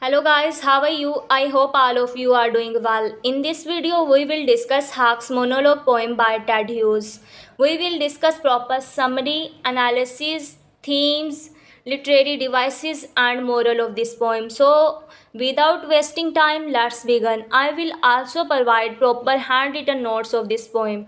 Hello guys, how are you? I hope all of you are doing well. In this video, we will discuss Hark's monologue poem by Ted Hughes. We will discuss proper summary, analysis, themes, literary devices and moral of this poem. So, without wasting time, let's begin. I will also provide proper handwritten notes of this poem.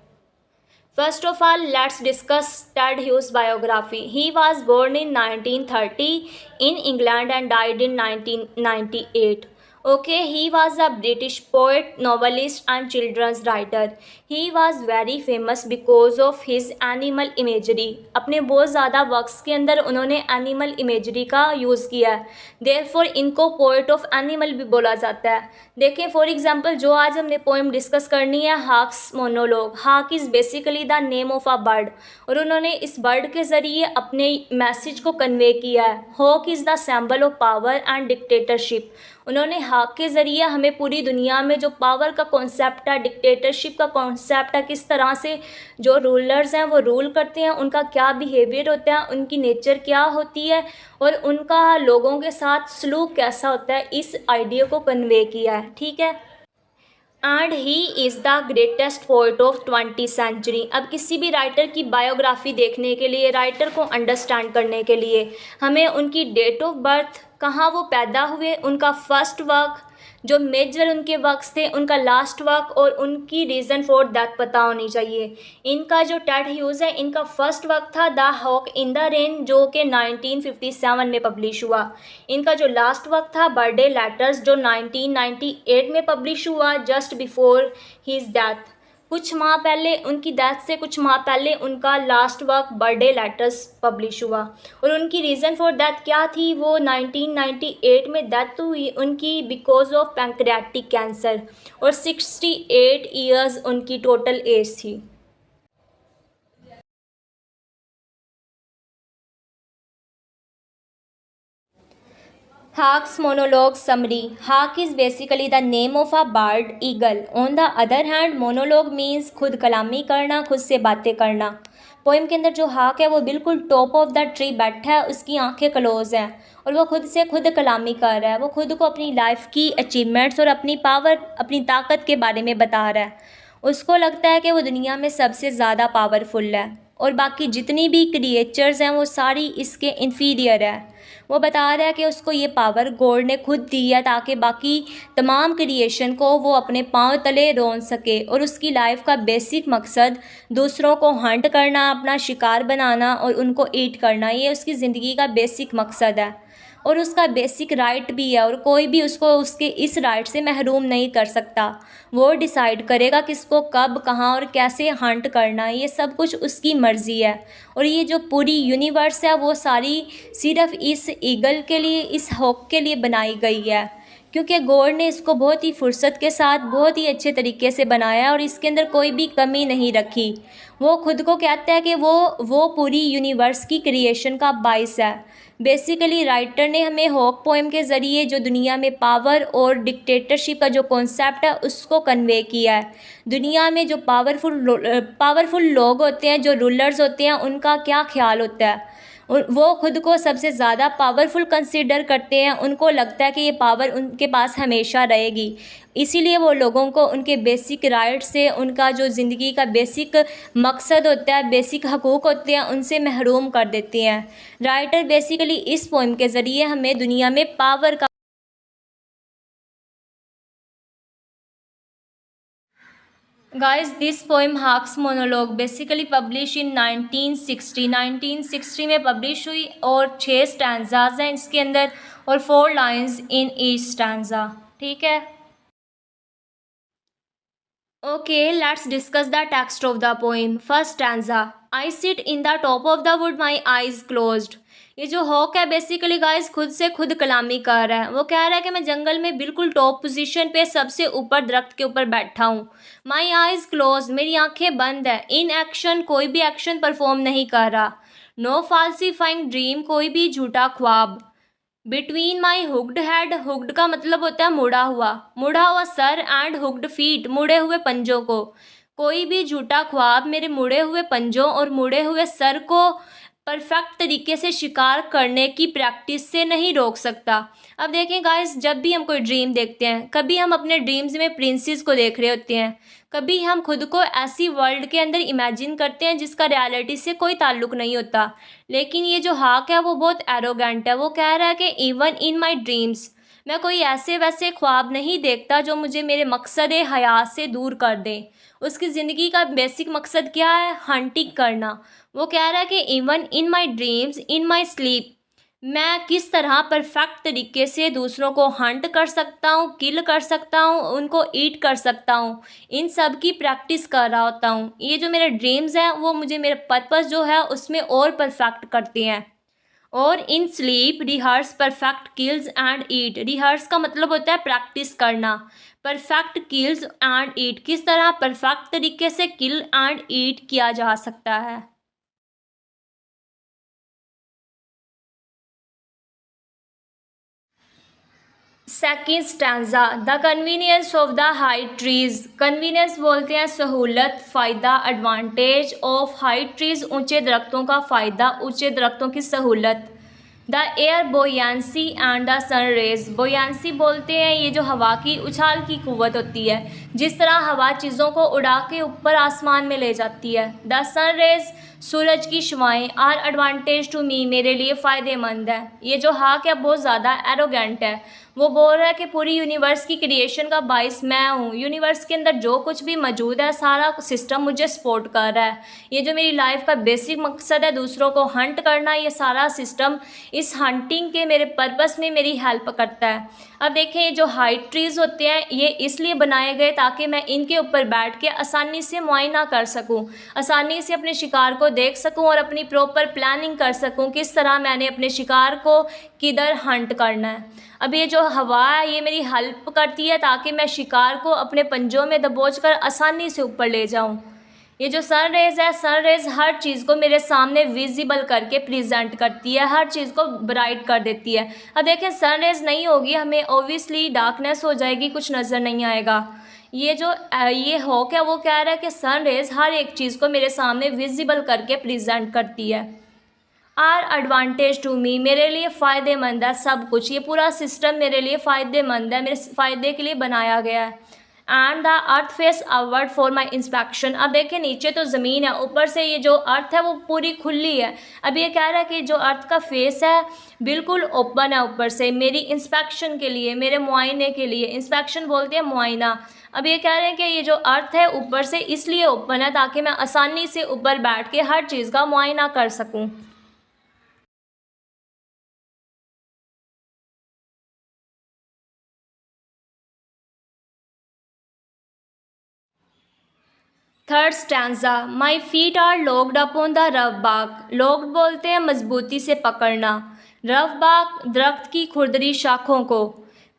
First of all, let's discuss Ted Hughes' biography. He was born in 1930 in England and died in 1998. Okay, he was a British poet, novelist, and children's writer. He was very famous because of his animal imagery. अपने बहुत ज़्यादा works के अंदर उन्होंने animal imagery का use किया है, therefore इनको पोएट ऑफ एनिमल भी बोला जाता है. देखें फॉर एग्जांपल जो आज हमने पोएम डिस्कस करनी है, हाक्स मोनोलॉग. हाक is basically the name of a bird और उन्होंने इस बर्ड के ज़रिए अपने मैसेज को कन्वे किया है. Hawk is the symbol of power and dictatorship. उन्होंने हाक के ज़रिए हमें पूरी दुनिया में जो पावर का कॉन्सेप्ट है, डिक्टेटरशिप का कॉन्सेप्ट है, किस तरह से जो रूलर्स हैं वो रूल करते हैं, उनका क्या बिहेवियर होता है, उनकी नेचर क्या होती है और उनका लोगों के साथ सलूक कैसा होता है, इस आइडिया को कन्वे किया है. ठीक है. And he is the greatest poet of 20th century. अब किसी भी राइटर की बायोग्राफी देखने के लिए, राइटर को अंडरस्टैंड करने के लिए हमें उनकी डेट ऑफ बर्थ, कहाँ वो पैदा हुए, उनका फर्स्ट वर्क, जो मेजर उनके वर्क्स थे, उनका लास्ट वर्क और उनकी रीज़न फॉर डेथ पता होनी चाहिए. इनका जो टेड ह्यूज़ है, इनका फर्स्ट वर्क था the hawk in the rain, जो कि 1957 में पब्लिश हुआ. इनका जो लास्ट वर्क था बर्थडे लेटर्स, जो 1998 में पब्लिश हुआ, जस्ट बिफोर हीज़ डेथ. कुछ माह पहले, उनकी डेथ से कुछ माह पहले उनका last work birthday letters publish हुआ. और उनकी रीज़न फॉर डेथ क्या थी, वो 1998 में डेथ हुई उनकी बिकॉज ऑफ पैंक्रियाटिक कैंसर और 68 ईयर्स उनकी टोटल एज थी. Hark's monologue summary. Hark is basically the name of a bird, eagle. On the other hand, monologue means खुद कलामी करना, खुद से बातें करना. पोएम के अंदर जो हाक है वो बिल्कुल टॉप ऑफ द ट्री बैठा है, उसकी आंखें क्लोज हैं और वो खुद से खुद कलामी कर रहा है. वो खुद को अपनी लाइफ की अचीवमेंट्स और अपनी पावर, अपनी ताकत के बारे में बता रहा है. उसको लगता है कि वो दुनिया में सबसे ज़्यादा पावरफुल है और बाकी जितनी भी क्रिएचर्स हैं वो सारी इसके इन्फीरियर है. वो बता रहा है कि उसको ये पावर गॉड ने खुद दी है ताकि बाकी तमाम क्रिएशन को वो अपने पांव तले रोन सके और उसकी लाइफ का बेसिक मकसद दूसरों को हंट करना, अपना शिकार बनाना और उनको ईट करना, ये उसकी ज़िंदगी का बेसिक मकसद है और उसका बेसिक राइट भी है और कोई भी उसको उसके इस राइट से महरूम नहीं कर सकता. वो डिसाइड करेगा किसको कब, कहाँ और कैसे हंट करना है, ये सब कुछ उसकी मर्ज़ी है. और ये जो पूरी यूनिवर्स है वो सारी सिर्फ इस ईगल के लिए, इस हॉक के लिए बनाई गई है क्योंकि गॉड ने इसको बहुत ही फुर्सत के साथ बहुत ही अच्छे तरीके से बनाया और इसके अंदर कोई भी कमी नहीं रखी. वो खुद को कहता है कि वो पूरी यूनिवर्स की क्रिएशन का बाइस है. बेसिकली राइटर ने हमें हॉक पोएम के ज़रिए जो दुनिया में पावर और डिक्टेटरशिप का जो कॉन्सेप्ट है उसको कन्वे किया है. दुनिया में जो पावरफुल लोग होते हैं, जो रूलर्स होते हैं, उनका क्या ख्याल होता है. वो खुद को सबसे ज़्यादा पावरफुल कंसीडर करते हैं. उनको लगता है कि ये पावर उनके पास हमेशा रहेगी, इसीलिए वो लोगों को उनके बेसिक राइट से, उनका जो ज़िंदगी का बेसिक मकसद होता है, बेसिक हकूक़ होते हैं, उनसे महरूम कर देते हैं. राइटर बेसिकली इस पोएम के ज़रिए हमें दुनिया में पावर का Guys, this poem Hark's monologue basically published in 1960. 1960 में पब्लिश हुई और 6 स्टैंजाज हैं इसके अंदर और 4 लाइन्स इन ईच स्टैंजा. ठीक है. Okay, let's discuss the text of the poem. First stanza. I sit in the top of the wood, my eyes closed. ये जो हॉक है बेसिकली गाइस खुद से खुद कलामी कर रहा है. वो कह रहा है कि मैं जंगल में बिल्कुल टॉप पोजीशन पे सबसे ऊपर दरख्त के ऊपर बैठा हूँ. माई आइज क्लोज, मेरी आंखें बंद है. इन एक्शन, कोई भी एक्शन परफॉर्म नहीं कर रहा. नो फाल्सीफाइंग ड्रीम, कोई भी झूठा ख्वाब. Between my hooked head, hooked का मतलब होता है मुड़ा हुआ सर एंड हुक्ड फीट, मुड़े हुए पंजों को. कोई भी झूठा ख्वाब मेरे मुड़े हुए पंजों और मुड़े हुए सर को परफेक्ट तरीके से शिकार करने की प्रैक्टिस से नहीं रोक सकता। अब देखें गाइस, जब भी हम कोई ड्रीम देखते हैं, कभी हम अपने ड्रीम्स में प्रिंसेस को देख रहे होते हैं, कभी हम खुद को ऐसी वर्ल्ड के अंदर इमेजिन करते हैं जिसका रियलिटी से कोई ताल्लुक नहीं होता। लेकिन ये जो हाक है वो बहुत एरोगेंट है। वो कह रहा है कि इवन इन माई ड्रीम्स, मैं कोई ऐसे वैसे ख्वाब नहीं देखता जो मुझे मेरे मकसद हयात से दूर कर दें। उसकी ज़िंदगी का बेसिक मकसद क्या है? हंटिंग करना। वो कह रहा है कि even in my dreams, in my sleep, मैं किस तरह परफेक्ट तरीके से दूसरों को हंट कर सकता हूँ, किल कर सकता हूँ, उनको ईट कर सकता हूँ, इन सब की प्रैक्टिस कर रहा होता हूँ। ये जो मेरे ड्रीम्स हैं वो मुझे मेरे पर्पस जो है उसमें और परफेक्ट करते हैं। और in sleep rehearse perfect kills and eat. Rehearse का मतलब होता है प्रैक्टिस करना। परफेक्ट किल्स एंड ईट, किस तरह परफेक्ट तरीके से किल एंड ईट किया जा सकता है। Second stanza, the convenience of the high trees. Convenience बोलते हैं सहूलत, फ़ायदा, एडवांटेज ऑफ हाई ट्रीज, ऊंचे दरख्तों का फ़ायदा, ऊंचे दरख्तों की सहूलत। The air buoyancy and the sun rays. Buoyancy बोलते हैं ये जो हवा की उछाल की कुव्वत होती है, जिस तरह हवा चीज़ों को उड़ा के ऊपर आसमान में ले जाती है। द सन रेज, सूरज की शुआएँ, आर एडवांटेज टू मी, मेरे लिए फ़ायदेमंद है। ये जो हाक है बहुत ज़्यादा एरोगेंट है। वो बोल रहा है कि पूरी यूनिवर्स की क्रिएशन का बाइस मैं हूँ। यूनिवर्स के अंदर जो कुछ भी मौजूद है सारा सिस्टम मुझे सपोर्ट कर रहा है। ये जो मेरी लाइफ का बेसिक मकसद है दूसरों को हंट करना, ये सारा सिस्टम इस हंटिंग के मेरे पर्पस में मेरी हेल्प करता है। अब देखें, ये जो हाई ट्रीज़ होते हैं ये इसलिए बनाए गए ताकि मैं इनके ऊपर बैठ के आसानी से मुआयना कर सकूं, आसानी से अपने शिकार को देख सकूं और अपनी प्रॉपर प्लानिंग कर सकूं किस तरह मैंने अपने शिकार को किधर हंट करना है। अब ये जो हवा है ये मेरी हेल्प करती है ताकि मैं शिकार को अपने पंजों में दबोच कर आसानी से ऊपर ले जाऊं। ये जो सन रेज़ है, सन रेज़ हर चीज़ को मेरे सामने विजिबल करके प्रेजेंट करती है, हर चीज़ को ब्राइट कर देती है। अब देखें, सन रेज़ नहीं होगी हमें ऑब्वियसली डार्कनेस हो जाएगी, कुछ नज़र नहीं आएगा। ये जो ये हॉक है वो कह रहा है कि सन रेज़ हर एक चीज़ को मेरे सामने विजिबल करके प्रेजेंट करती है। आर एडवांटेज टू मी, मेरे लिए फ़ायदेमंद है सब कुछ, ये पूरा सिस्टम मेरे लिए फ़ायदेमंद है, मेरे फ़ायदे के लिए बनाया गया है। And the earth face upward for my inspection. अब देखिए, नीचे तो ज़मीन है, ऊपर से ये जो अर्थ है वो पूरी खुली है। अब ये कह रहा है कि जो अर्थ का फेस है बिल्कुल ओपन है ऊपर से, मेरी इंस्पेक्शन के लिए, मेरे मुआयने के लिए। इंस्पेक्शन बोलते हैं मुआयना। अब ये कह रहे हैं कि ये जो अर्थ है ऊपर से इसलिए ओपन है ताकि मैं आसानी से ऊपर बैठ के हर चीज़ का मुआयना कर सकूँ। Third stanza, my feet are locked upon the rough bark. Locked बोलते हैं मजबूती से पकड़ना, रफ बाग दरख्त की खुरदरी शाखों को।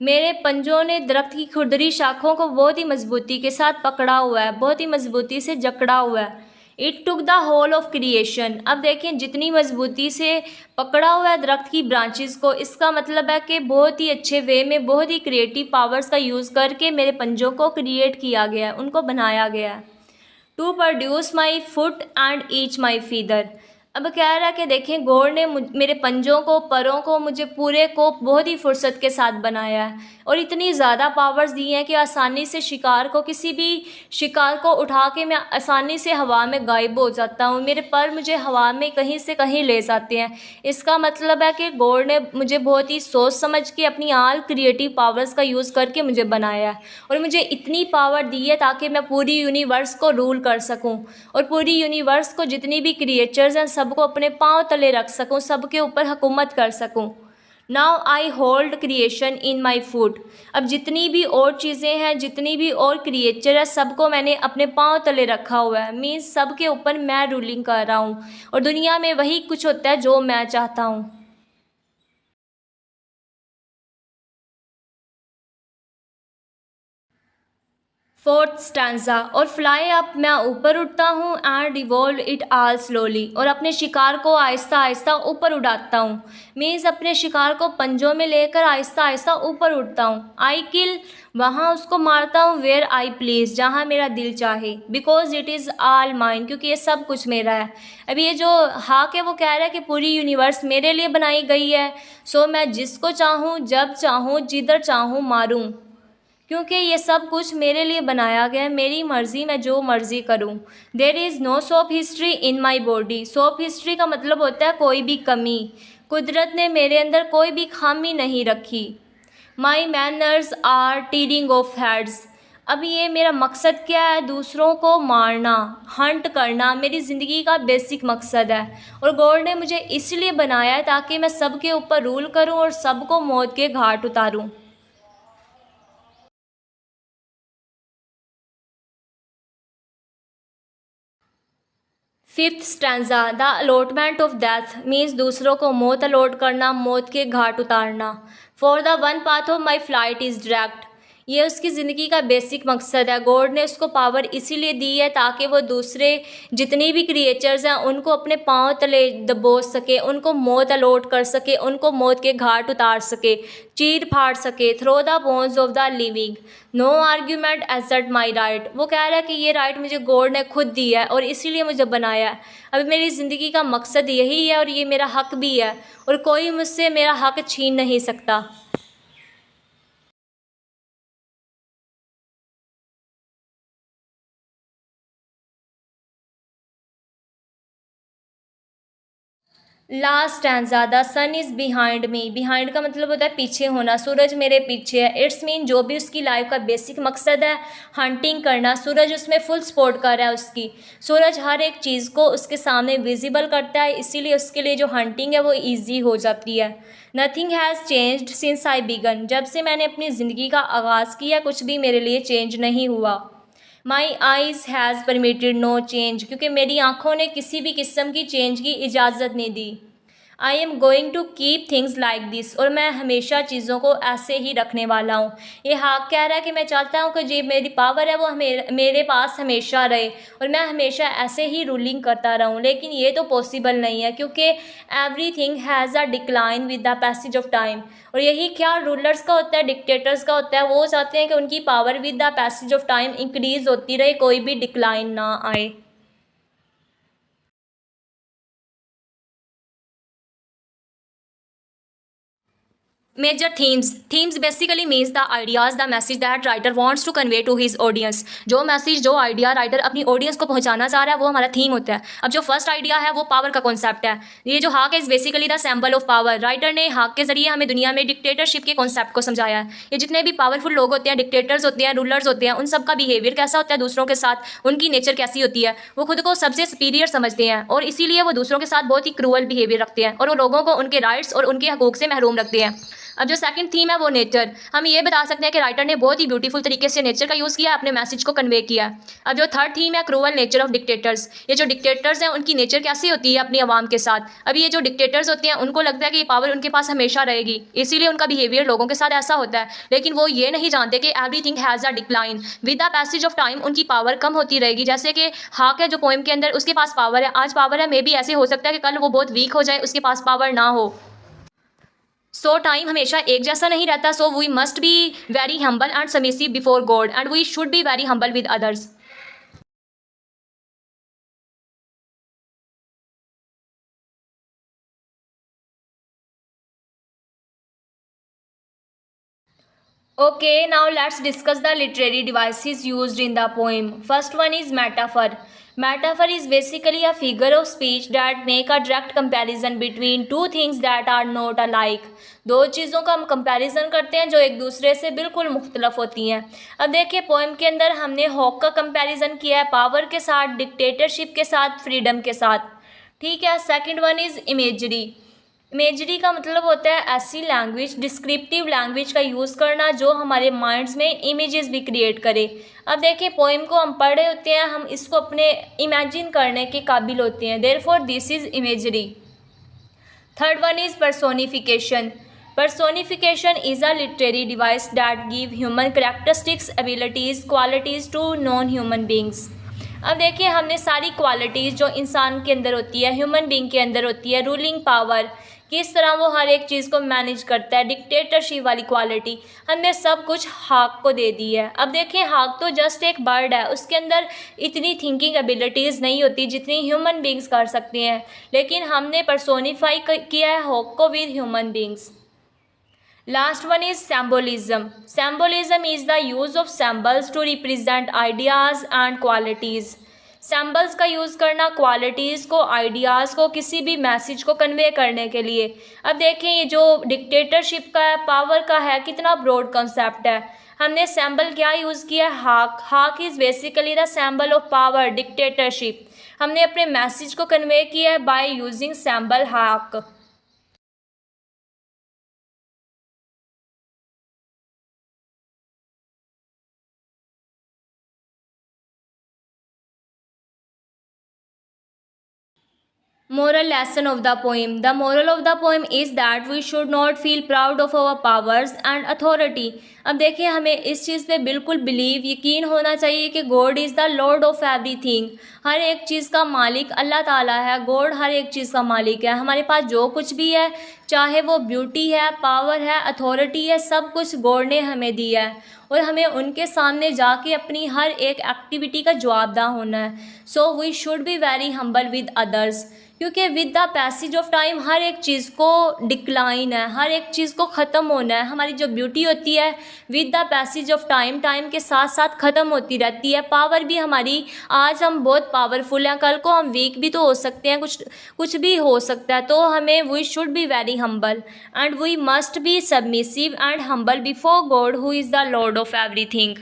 मेरे पंजों ने दरख्त की खुरदरी शाखों को बहुत ही मजबूती के साथ पकड़ा हुआ है, बहुत ही मजबूती से जकड़ा हुआ है। It took the whole of creation. अब देखें, जितनी मजबूती से पकड़ा हुआ है दरख्त की ब्रांचेस को, इसका मतलब है कि बहुत ही अच्छे वे में, बहुत ही क्रिएटिव पावर्स का यूज़ करके मेरे पंजों को क्रिएट किया गया है, उनको बनाया गया है। To produce my foot and each my feather. अब कह रहा है कि देखें, गॉड ने मेरे पंजों को, परों को, मुझे पूरे को बहुत ही फुर्सत के साथ बनाया है और इतनी ज़्यादा पावर्स दी हैं कि आसानी से शिकार को, किसी भी शिकार को उठा के मैं आसानी से हवा में गायब हो जाता हूँ। मेरे पर मुझे हवा में कहीं से कहीं ले जाते हैं। इसका मतलब है कि गॉड ने मुझे बहुत ही सोच समझ के अपनी आल क्रिएटिव पावर्स का यूज़ करके मुझे बनाया है और मुझे इतनी पावर दी है ताकि मैं पूरी यूनिवर्स को रूल कर सकूँ और पूरी यूनिवर्स को, जितनी भी क्रिएचर्स हैं सबको अपने पाँव तले रख सकूँ, सबके ऊपर हुकूमत कर सकूँ। Now I hold creation in my foot. अब जितनी भी और चीज़ें हैं, जितनी भी और क्रिएचर है, सबको मैंने अपने पाँव तले रखा हुआ है। मीन्स सबके ऊपर मैं रूलिंग कर रहा हूँ और दुनिया में वही कुछ होता है जो मैं चाहता हूँ। फोर्थ स्टैंजा, और फ्लाई अप, मैं ऊपर उड़ता हूँ, and revolve it all slowly, और अपने शिकार को आहिस्ता आहिस्ता ऊपर उड़ाता हूँ। मीन्स अपने शिकार को पंजों में लेकर आहिस्ता आहिस्ता ऊपर उड़ता हूँ। आई किल, वहाँ उसको मारता हूँ, वेयर आई प्लीज़, जहाँ मेरा दिल चाहे, because it is all mine, क्योंकि ये सब कुछ मेरा है। अभी ये जो हाक है वो कह रहा है कि पूरी यूनिवर्स मेरे लिए बनाई गई है, सो मैं जिसको चाहूँ जब चाहूँ जिधर चाहूँ मारूँ, क्योंकि ये सब कुछ मेरे लिए बनाया गया है, मेरी मर्ज़ी, मैं जो मर्ज़ी करूं। There is no sophistry in my body. Sophistry का मतलब होता है कोई भी कमी। कुदरत ने मेरे अंदर कोई भी खामी नहीं रखी। माई मैनर्स आर टीडिंग ऑफ हेड्स। अब ये मेरा मकसद क्या है? दूसरों को मारना, हंट करना मेरी ज़िंदगी का बेसिक मकसद है, और गॉड ने मुझे इसलिए बनाया है ताकि मैं सबके ऊपर रूल करूं और सबको मौत के घाट उतारूं। Fifth stanza, the allotment of death, means दूसरों को मौत अलॉट करना, मौत के घाट उतारना। For the one path of my flight is direct, ये उसकी ज़िंदगी का बेसिक मकसद है। गॉड ने उसको पावर इसीलिए दी है ताकि वो दूसरे जितनी भी क्रिएचर्स हैं उनको अपने पाँव तले दबोच सके, उनको मौत अलॉट कर सके, उनको मौत के घाट उतार सके, चीर फाड़ सके। Through the bones of the living, no argument assert my right, वो कह रहा है कि ये राइट मुझे गॉड ने खुद दी है और इसीलिए मुझे बनाया है। अभी मेरी ज़िंदगी का मकसद यही है और ये मेरा हक भी है, और कोई मुझसे मेरा हक छीन नहीं सकता। Last stanza, the sun is behind me. Behind का मतलब होता है पीछे होना, सूरज मेरे पीछे है। इट्स मीन जो भी उसकी लाइफ का बेसिक मकसद है, हंटिंग करना, सूरज उसमें फुल सपोर्ट कर रहा है उसकी। सूरज हर एक चीज़ को उसके सामने विजिबल करता है, इसीलिए उसके लिए जो हंटिंग है वो ईजी हो जाती है। Nothing has changed since I began, जब से मैंने अपनी ज़िंदगी का आगाज़ किया कुछ भी मेरे लिए चेंज नहीं हुआ। My eyes has permitted no change, क्योंकि मेरी आँखों ने किसी भी किस्म की चेंज की इजाज़त नहीं दी। I am going to keep things like this, और मैं हमेशा चीज़ों को ऐसे ही रखने वाला हूँ। ये हाक कह रहा है कि मैं चाहता हूँ कि जो मेरी पावर है वो मेरे पास हमेशा रहे और मैं हमेशा ऐसे ही रूलिंग करता रहूँ, लेकिन ये तो पॉसिबल नहीं है क्योंकि every thing has a decline with the passage of time. और यही ख्याल रूलर्स का होता है, डिक्टेटर्स का होता है। वो चाहते हैं कि उनकी power with the passage of time increase होती रहे, कोई भी डिक्लाइन ना आए। Major themes, themes basically means the ideas, the message that writer wants to convey to his audience. जो मैसेज, जो आइडिया राइटर अपनी ऑडियंस को पहुंचाना चाह रहा है वो हमारा थीम होता है। अब जो फर्स्ट आइडिया है वो पावर का कॉन्सेप्ट है। ये जो हाक is basically the symbol of power. Writer ने हाक के जरिए हमें दुनिया में डिक्टेटरशिप के कॉन्सेप्ट को समझाया है। ये जितने भी पावरफुल लोग होते हैं, डिक्टेटर्स होते हैं, रूलर्स होते हैं, उन सब का बिहेवियर कैसा होता है दूसरों के साथ, उनकी नेचर कैसी होती है। वो खुद को सबसे सुपीरियर समझते हैं और इसीलिए वो दूसरों के साथ बहुत ही क्रूअल बिहेवियर रखते हैं और वो लोगों को उनके राइट्स और उनके हकूक से महरूम रखते हैं। अब जो सेकंड थीम है वो नेचर। हम ये बता सकते हैं कि राइटर ने बहुत ही ब्यूटीफुल तरीके से नेचर का यूज़ किया, अपने मैसेज को कन्वे किया। अब जो थर्ड थीम है क्रूअल नेचर ऑफ डिक्टेटर्स। ये जो डिक्टेटर्स हैं उनकी नेचर कैसी होती है अपनी आवाम के साथ। अभी ये जो डिक्टेटर्स होते हैं उनको लगता है कि ये पावर उनके पास हमेशा रहेगी, इसीलिए उनका बिहेवियर लोगों के साथ ऐसा होता है, लेकिन वो ये नहीं जानते कि everything has a decline with the passage of time. उनकी पावर कम होती रहेगी। जैसे कि हाक है जो पोएम के अंदर, उसके पास पावर है, आज पावर है, मे बी ऐसे हो सकता है कि कल वो बहुत वीक हो जाए, उसके पास पावर ना हो। सो टाइम हमेशा एक जैसा नहीं रहता। So we must be very humble and submissive before God and we should be very humble with others. Okay, now let's discuss the literary devices used in the poem. First one is metaphor. Metaphor is basically a figure of speech that make a direct comparison between two things that are not alike. दो चीज़ों का हम comparison करते हैं जो एक दूसरे से बिल्कुल मुख्तलफ होती हैं। अब देखिए पोएम के अंदर हमने हॉक का कंपैरिजन किया है पावर के साथ, डिक्टेटरशिप के साथ, फ्रीडम के साथ। ठीक है। Second one is imagery. Imagery का मतलब होता है ऐसी लैंग्वेज, डिस्क्रिप्टिव लैंग्वेज का यूज़ करना जो हमारे माइंड्स में इमेजेस भी क्रिएट करे। अब देखिए पोएम को हम पढ़ रहे होते हैं, हम इसको अपने इमेजिन करने के काबिल होते हैं, therefore this is imagery. Third one is personification. Personification is a literary device that give human characteristics, abilities, qualities to non-human beings. अब देखिए हमने सारी क्वालिटीज़ जो इंसान के अंदर होती है, ह्यूमन बींग के अंदर होती है, रूलिंग पावर, किस तरह वो हर एक चीज़ को मैनेज करता है, डिक्टेटरशिप वाली क्वालिटी, हमने सब कुछ हाक को दे दी है। अब देखिए हाक तो जस्ट एक बर्ड है, उसके अंदर इतनी थिंकिंग एबिलिटीज़ नहीं होती जितनी ह्यूमन बींग्स कर सकती हैं, लेकिन हमने पर्सोनीफाई किया है हॉक को with human beings. Last one is symbolism. Symbolism is the use of symbols to represent ideas and qualities. Symbols का यूज़ करना क्वालिटीज़ को, आइडियाज़ को, किसी भी मैसेज को कन्वे करने के लिए। अब देखें ये जो डिक्टेटरशिप का है, पावर का है, कितना ब्रॉड कंसेप्ट है। हमने सिंबल क्या यूज़ किया है? हाक। हाक is basically the symbol of power, dictatorship. हमने अपने मैसेज को कन्वे किया है बाय यूजिंग सिंबल हाक। Moral lesson of the poem. The moral of the poem is that we should not feel proud of our powers and authority. अब देखिए हमें इस चीज़ पे बिल्कुल बिलीव, यकीन होना चाहिए कि God is the lord of everything. हर एक चीज़ का मालिक अल्लाह ताला है। गॉड हर एक चीज़ का मालिक है। हमारे पास जो कुछ भी है, चाहे वो ब्यूटी है, पावर है, अथॉरिटी है, सब कुछ गॉड ने हमें दिया है और हमें उनके सामने जाके अपनी हर एक एक्टिविटी का जवाबदेह होना है। So we should be very humble with others, क्योंकि with the passage of time हर एक चीज़ को डिक्लाइन है, हर एक चीज़ को ख़त्म होना है। हमारी जो ब्यूटी होती है with the passage of time, time के साथ साथ ख़त्म होती रहती है। पावर भी हमारी, आज हम बहुत पावरफुल हैं, कल को हम वीक भी तो हो सकते हैं, कुछ भी हो सकता है। तो हमें we should be very humble and we must be submissive and humble before God who is the lord of everything.